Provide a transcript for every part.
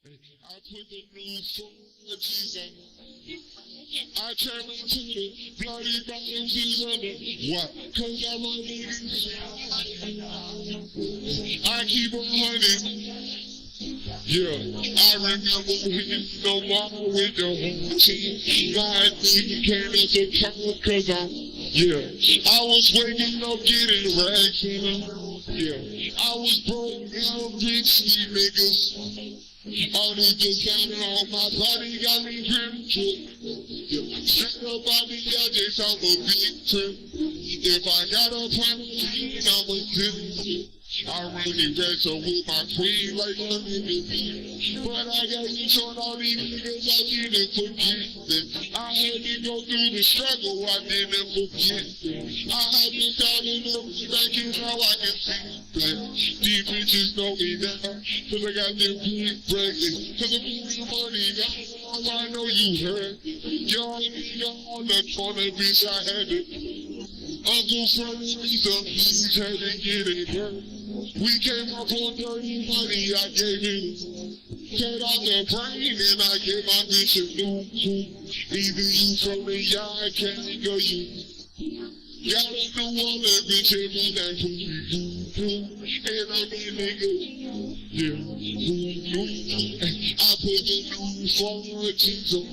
I put the new forges on. I turn into the bloody bottoms is under. Why? Cause I'm a nigga. I keep on hunting. Yeah, I remember hitting no more with the whole team. God, nigga came as a cop cause I was waking up getting racks in them. Yeah, I was broke down, big ski niggas. All the designer on my body got me primitive. Straight up on the edges, I'm a victim. If I got a plan, I'm a citizen. I really wrestle with my queen like a nigga. But I got you showing all these niggas I didn't forget them. I had to go through the struggle, I didn't forget them. I had been down in the back and now I can see them. These bitches know me now, cause I got them big bracelets. Cause I'm getting money now, I know you heard. Y'all on the corner, bitch, I had it. Uncle Freddie, me some keys, had to get it hurt. We came up on dirty money, I gave it. Cut out the brain and I gave my bitch a new coup. Either you from the yard, can't go you. Got a new one, that bitch in my neck for you. And I'm a nigga. Yeah. I put the new forges on.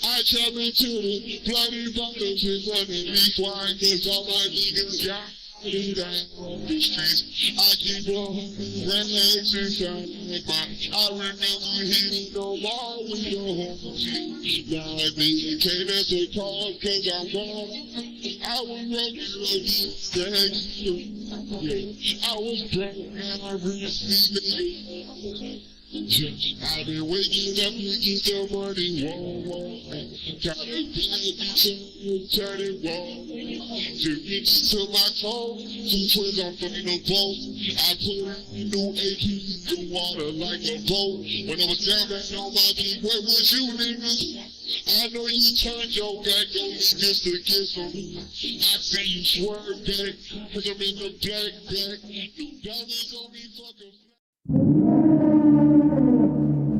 I travel to the bloody bottoms is underneath wine, cause all my niggas got me down on the streets. I keep on rags inside my I remember hitting no more with the whole team. Now I think came as a cause cause I'm wrong. I was running like this, yeah. I was broke and I really I've been waking up to get the money, whoa. Got a bad bitch, turn it, whoa. To get to my toe, 2 twins on the boat. I put a new AP in the water like a boat. When I was down there on my feet, where was you niggas? I know you turned your back on me just to get some. I see you swerve back, cause I'm in the black bag. Diamonds on me fucking.